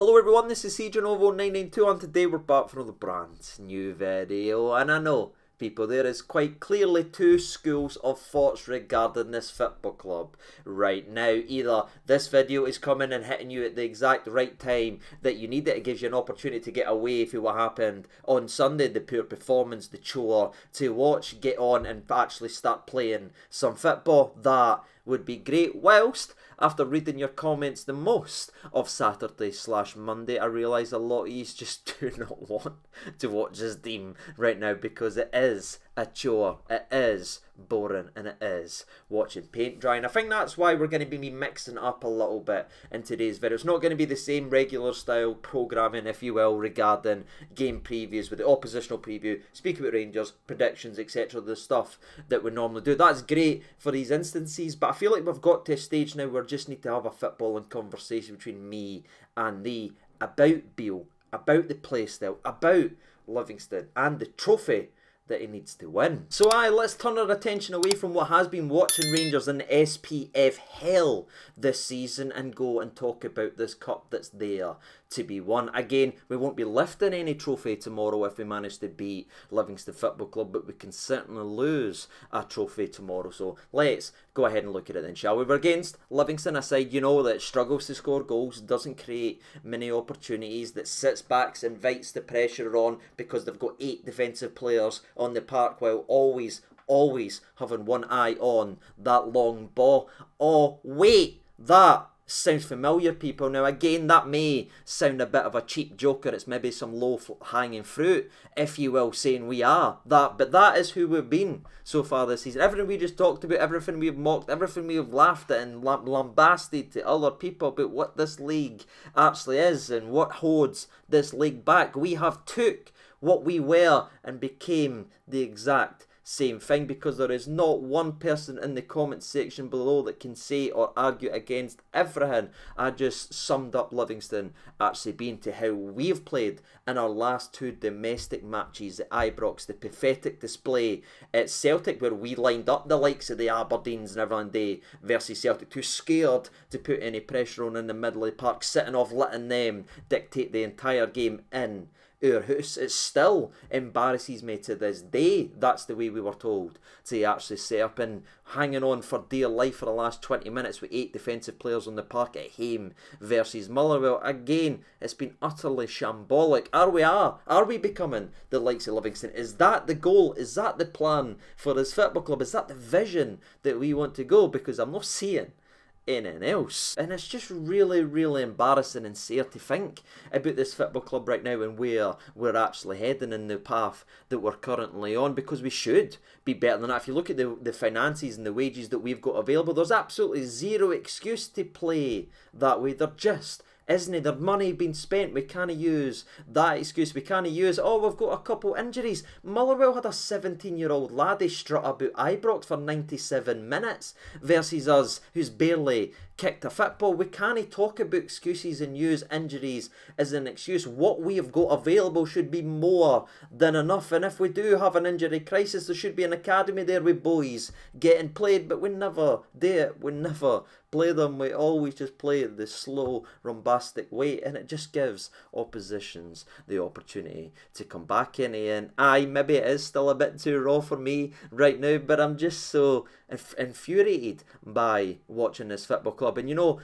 Hello everyone, this is CJNovo992 and today we're back for another brand new video. And I know, people, there is quite clearly two schools of thoughts regarding this football club right now. Either this video is coming and hitting you at the exact right time that you need it, it gives you an opportunity to get away from what happened on Sunday, the poor performance, the chore, to watch, get on and actually start playing some football. That would be great. Whilst, after reading your comments the most of Saturday/Monday, I realise a lot of you just do not want to watch this team right now because it is a chore, it is boring, and it is watching paint dry. And I think that's why we're going to be mixing up a little bit in today's video. It's not going to be the same regular style programming, if you will, regarding game previews with the oppositional preview, speak about Rangers, predictions, etc. The stuff that we normally do. That's great for these instances, but I feel like we've got to a stage now where we just need to have a footballing conversation between me and thee about Beale, about the playstyle, about Livingston, and the trophy that he needs to win. So let's turn our attention away from what has been watching Rangers in the SPF hell this season and go and talk about this cup that's there to be won. Again, we won't be lifting any trophy tomorrow if we manage to beat Livingston Football Club, but we can certainly lose a trophy tomorrow. So let's go ahead and look at it then, shall we? We're against Livingston, a side, you know, that struggles to score goals, doesn't create many opportunities, that sits back, invites the pressure on because they've got 8 defensive players on the park while always having one eye on that long ball. Oh, wait, that sounds familiar, people. Now, again, that may sound a bit of a cheap joker. It's maybe some low-hanging fruit, if you will, saying we are that. But that is who we've been so far this season. Everything we just talked about, everything we've mocked, everything we've laughed at and lambasted to other people about what this league actually is and what holds this league back. We have took what we were and became the exact same thing, because there is not one person in the comment section below that can say or argue against everything I just summed up Livingston actually being to how we've played in our last 2 domestic matches at Ibrox. The pathetic display at Celtic where we lined up the likes of the Aberdeens and everyone day versus Celtic, too scared to put any pressure on in the middle of the park, sitting off letting them dictate the entire game in our house. It still embarrasses me to this day. That's the way we were told to actually set up, and hanging on for dear life for the last 20 minutes with 8 defensive players on the park at home versus Motherwell. Again, it's been utterly shambolic. Are we becoming the likes of Livingston? Is that the goal? Is that the plan for this football club? Is that the vision that we want to go? Because I'm not seeing anything else. And it's just really embarrassing and sad to think about this football club right now and where we're actually heading in the path that we're currently on, because we should be better than that. If you look at the finances and the wages that we've got available, there's absolutely zero excuse to play that way. There just isn't it? There's money being spent. We can't use that excuse. We can't use, oh, we've got a couple injuries. Motherwell had a 17-year-old laddie strut about Ibrox for 97 minutes versus us, who's barely kicked a football. We can't talk about excuses and use injuries as an excuse. What we have got available should be more than enough. And if we do have an injury crisis, there should be an academy there with boys getting played. But we never do it. We never play them. We always just play the slow, bombastic way, and it just gives oppositions the opportunity to come back in. And maybe it is still a bit too raw for me right now, but I'm just so infuriated by watching this football club. And you know,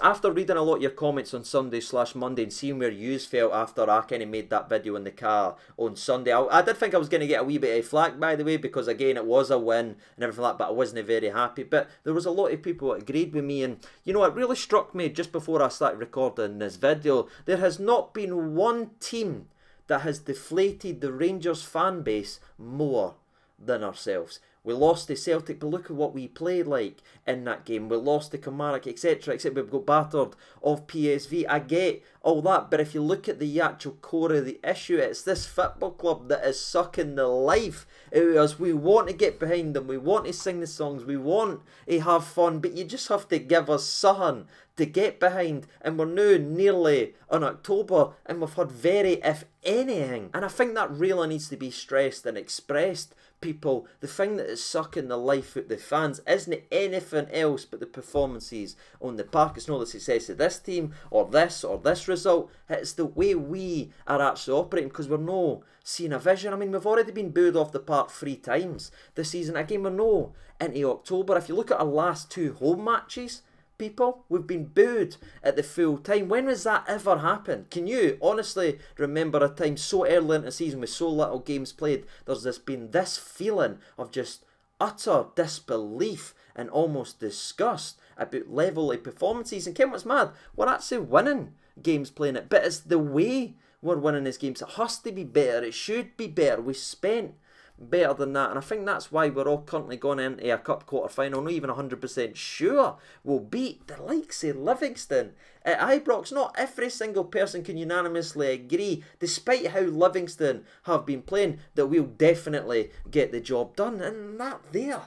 after reading a lot of your comments on Sunday/Monday and seeing where yous felt after I kind of made that video in the car on Sunday, I did think I was going to get a wee bit of flack, by the way, because again, it was a win and everything like that, but I wasn't very happy. But there was a lot of people that agreed with me, and you know, it really struck me just before I started recording this video, there has not been one team that has deflated the Rangers fan base more than ourselves. We lost to Celtic, but look at what we played like in that game. We lost to Kilmarnock, etc. Except we've got battered off PSV. I get all that, but if you look at the actual core of the issue, it's this football club that is sucking the life out of us. We want to get behind them. We want to sing the songs. We want to have fun, but you just have to give us something to get behind. And we're now nearly on October, and we've had very, if anything. And I think that really needs to be stressed and expressed people, the thing that is sucking the life out of the fans isn't anything else but the performances on the park. It's not the success of this team or this result. It's the way we are actually operating, because we're no seeing a vision. I mean, we've already been booed off the park 3 times this season. Again, we're no into October. If you look at our last 2 home matches, people, we've been booed at the full time. When has that ever happened? Can you honestly remember a time so early in the season with so little games played, there's been this feeling of just utter disbelief and almost disgust about level of performances? And Ken, what's mad? We're actually winning games playing it, but it's the way we're winning these games. It has to be better. It should be better. We spent better than that, and I think that's why we're all currently going into a cup quarter final, not even 100% sure we'll beat the likes of Livingston at Ibrox. Not every single person can unanimously agree, despite how Livingston have been playing, that we'll definitely get the job done, and that there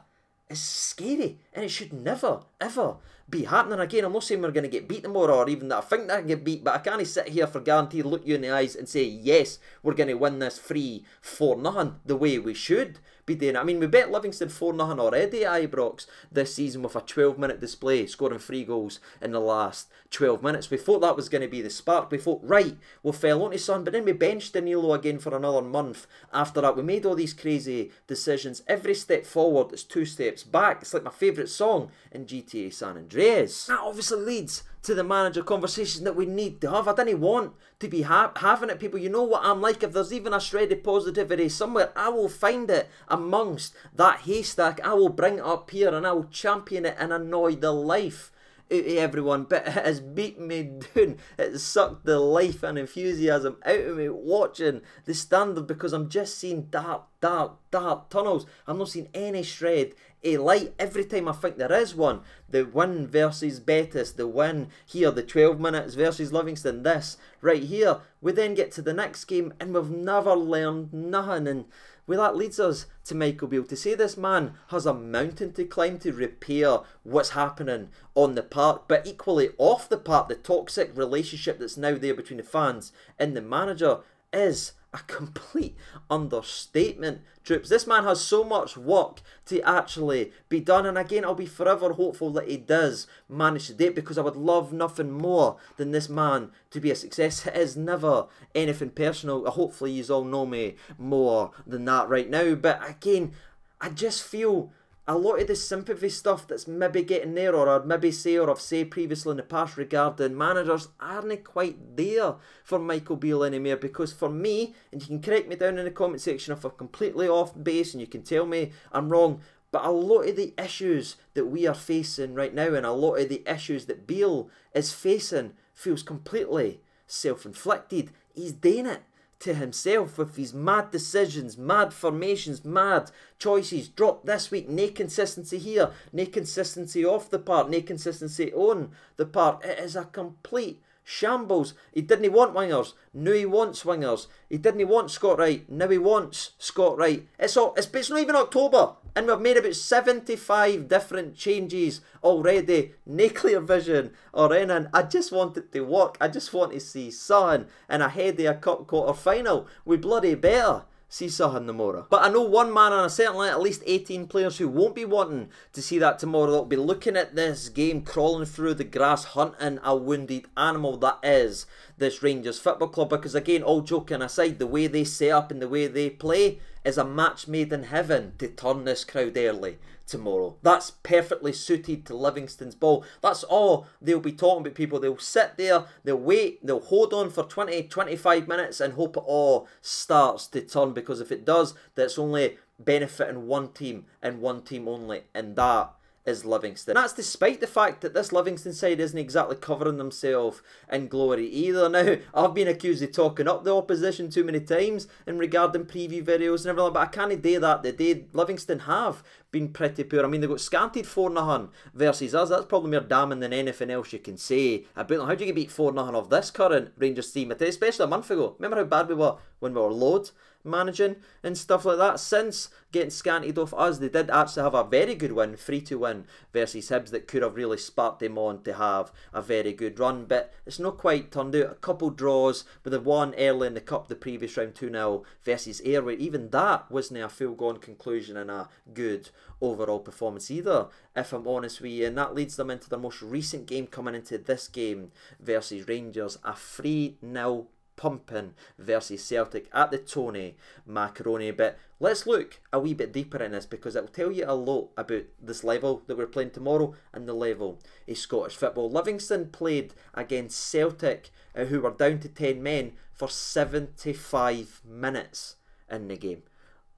is scary, and it should never ever be happening again. I'm not saying we're going to get beat tomorrow, or even that I think that I can get beat, but I can't sit here for guarantee, look you in the eyes and say, yes, we're going to win this 3-4-0 the way we should be doing it. I mean, we bet Livingston 4-0 already at Ibrox this season with a 12-minute display, scoring 3 goals in the last 12 minutes. We thought that was going to be the spark. We thought, right, we'll fell onto sun, but then we benched Danilo again for another month after that. We made all these crazy decisions. Every step forward is 2 steps back. It's like my favourite song in GTA San Andreas. That obviously leads to the manager conversation that we need to have. I didn't want to be having it, people. You know what I'm like. If there's even a shred of positivity somewhere, I will find it amongst that haystack. I will bring it up here and I will champion it and annoy the life out of everyone. But it has beaten me down. It sucked the life and enthusiasm out of me watching the Standard, because I'm just seeing dark tunnels. I'm not seeing any shred of light. Every time I think there is one, the win versus Betis, the win here, the 12 minutes versus Livingston, this right here, we then get to the next game and we've never learned nothing. And well, that leads us to Michael Beale. To say this man has a mountain to climb to repair what's happening on the park, but equally off the park, the toxic relationship that's now there between the fans and the manager, is a complete understatement, troops. This man has so much work to actually be done, and again, I'll be forever hopeful that he does manage to do it, because I would love nothing more than this man to be a success. It is never anything personal. Hopefully you all know me more than that right now, but again, I just feel a lot of the sympathy stuff that's maybe getting there, or I'd maybe say, or I've said previously in the past regarding managers, aren't quite there for Michael Beale anymore. Because for me, and you can correct me down in the comment section if I'm completely off base and you can tell me I'm wrong, but a lot of the issues that we are facing right now, and a lot of the issues that Beale is facing, feels completely self-inflicted. He's doing it to himself with his mad decisions, mad formations, mad choices. Drop this week, no consistency here, no consistency off the park, no consistency on the park. It is a complete shambles. He didn't want wingers, now he wants wingers. He didn't want Scott Wright, now he wants Scott Wright. It's not even October, and we've made about 75 different changes already. No clear vision or anything. I just want it to work. I just want to see something, and ahead of a cup quarter final, we bloody better see something tomorrow. But I know one man, and certainly at least 18 players who won't be wanting to see that tomorrow. They'll be looking at this game, crawling through the grass, hunting a wounded animal that is this Rangers Football Club. Because again, all joking aside, the way they set up and the way they play is a match made in heaven to turn this crowd early tomorrow. That's perfectly suited to Livingston's ball. That's all they'll be talking about, people. They'll sit there, they'll wait, they'll hold on for 20-25 minutes and hope it all starts to turn, because if it does, that's only benefiting one team and one team only, and that is Livingston. That's despite the fact that this Livingston side isn't exactly covering themselves in glory either. Now, I've been accused of talking up the opposition too many times in regarding preview videos and everything, but I can't do that. The day Livingston have been pretty poor. I mean, they got scanted 4-0 versus us. That's probably more damning than anything else you can say about them. How do you get beat 4-0 of this current Rangers team, especially a month ago? Remember how bad we were when we were low? managing and stuff like that. Since getting scanted off us, they did actually have a very good win, 3-2 win versus Hibs that could have really sparked them on to have a very good run, but it's not quite turned out. A couple draws, with the one early in the cup the previous round, 2-0 versus Airway. Even that wasn't a full-gone conclusion and a good overall performance either, if I'm honest with you. And that leads them into their most recent game coming into this game versus Rangers, a 3-0 pumping versus Celtic at the Tony Macaroni. But let's look a wee bit deeper in this, because it will tell you a lot about this level that we're playing tomorrow and the level of Scottish football. Livingston played against Celtic, who were down to 10 men for 75 minutes in the game.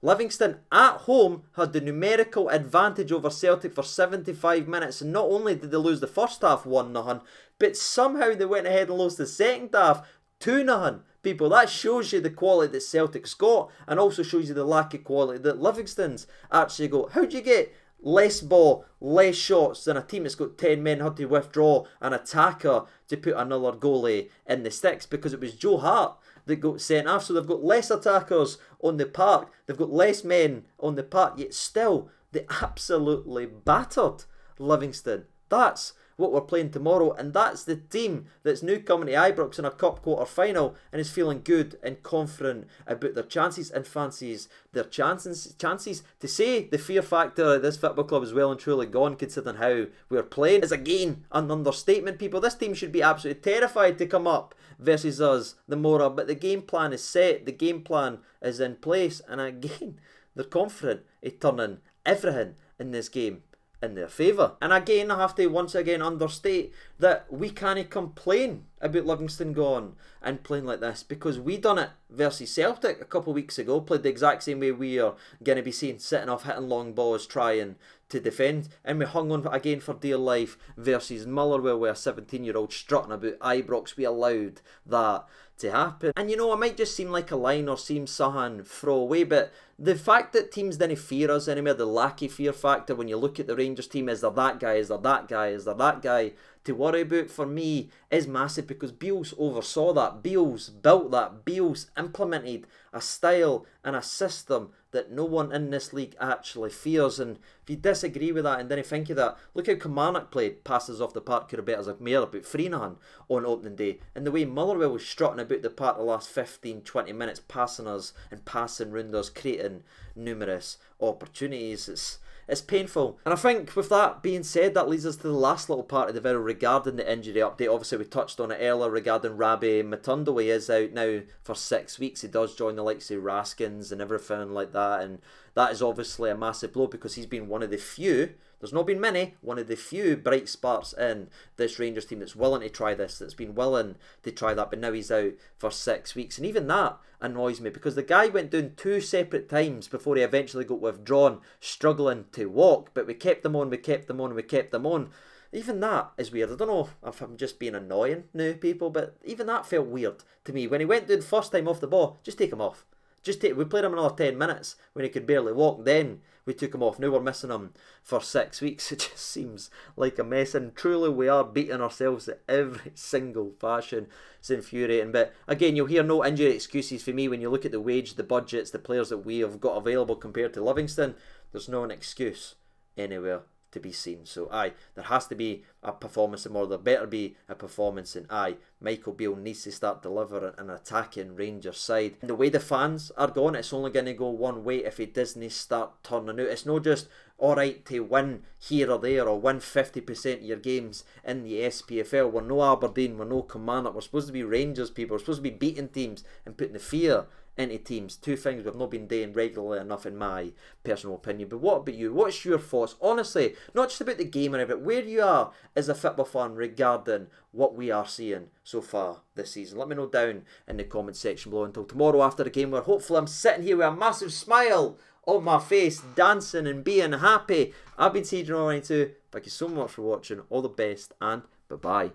Livingston at home had the numerical advantage over Celtic for 75 minutes, and not only did they lose the first half 1-0, but somehow they went ahead and lost the second half 2-0. People, that shows you the quality that Celtic's got, and also shows you the lack of quality that Livingston's actually got. How do you get less ball, less shots than a team that's got 10 men had to withdraw an attacker to put another goalie in the sticks? Because it was Joe Hart that got sent off. So they've got less attackers on the park, they've got less men on the park, yet still they absolutely battered Livingston. That's what we're playing tomorrow, and that's the team that's now coming to Ibrox in a cup quarter final and is feeling good and confident about their chances and fancies their chances. To say the fear factor of this football club is well and truly gone, considering how we're playing, is again an understatement. People, this team should be absolutely terrified to come up versus us, the Mora, but the game plan is set, the game plan is in place, and again they're confident of turning everything in this game in their favour. And again, I have to once again understate that we can't complain about Livingston going and playing like this, because we done it versus Celtic a couple of weeks ago, played the exact same way we are going to be seen, sitting off, hitting long balls, trying to defend, and we hung on again for dear life versus Motherwell with a 17-year-old strutting about Ibrox. We allowed that to happen. And you know, it might just seem like a line or seem something throwaway, but the fact that teams didn't fear us anymore, the lack of fear factor when you look at the Rangers team, is there that guy, is there that guy, is there that guy to worry about, for me is massive, because Beale's oversaw that, Beale's built that, Beale's implemented a style and a system that no one in this league actually fears. And if you disagree with that and then think of that, look how Kilmarnock played, passes off the park, could have bet us a mare about 3-0 on opening day, and the way Motherwell was strutting about the park the last 15-20 minutes, passing us and passing round us, creating numerous opportunities. It's painful. And I think with that being said, that leads us to the last little part of the video regarding the injury update. Obviously we touched on it earlier regarding Rabbi Matondo. He is out now for 6 weeks. He does join the likes of Raskins and everything like that, and that is obviously a massive blow, because he's been one of the few, there's not been many, one of the few bright sparks in this Rangers team that's willing to try this, that's been willing to try that, but now he's out for 6 weeks. And even that annoys me, because the guy went down 2 separate times before he eventually got withdrawn, struggling to walk, but we kept him on, we kept him on, we kept him on. Even that is weird. I don't know if I'm just being annoying now, people, but even that felt weird to me. When he went down the first time off the ball, just take him off. We played him another 10 minutes when he could barely walk, then we took him off. Now we're missing him for 6 weeks. It just seems like a mess, and truly we are beating ourselves at every single fashion. It's infuriating. But again, you'll hear no injury excuses for me when you look at the wage, the budgets, the players that we have got available compared to Livingston. There's no an excuse anywhere to be seen. So aye, there has to be a performance, or there better be a performance, and aye, Michael Beale needs to start delivering an attacking Rangers side. And the way the fans are going, it's only going to go one way if he doesn't start turning out. It's not just alright to win here or there, or win 50% of your games in the SPFL. We're no Aberdeen, we're no Kilmarnock, we're supposed to be Rangers, people. We're supposed to be beating teams and putting the fear into teams. Two things we've not been doing regularly enough, in my personal opinion. But what about you? What's your thoughts? Honestly, not just about the game and everything, where you are as a football fan regarding what we are seeing so far this season. Let me know down in the comment section below. Until tomorrow after the game, where hopefully I'm sitting here with a massive smile on my face, dancing and being happy. I've been CJ92. Thank you so much for watching. All the best, and bye-bye.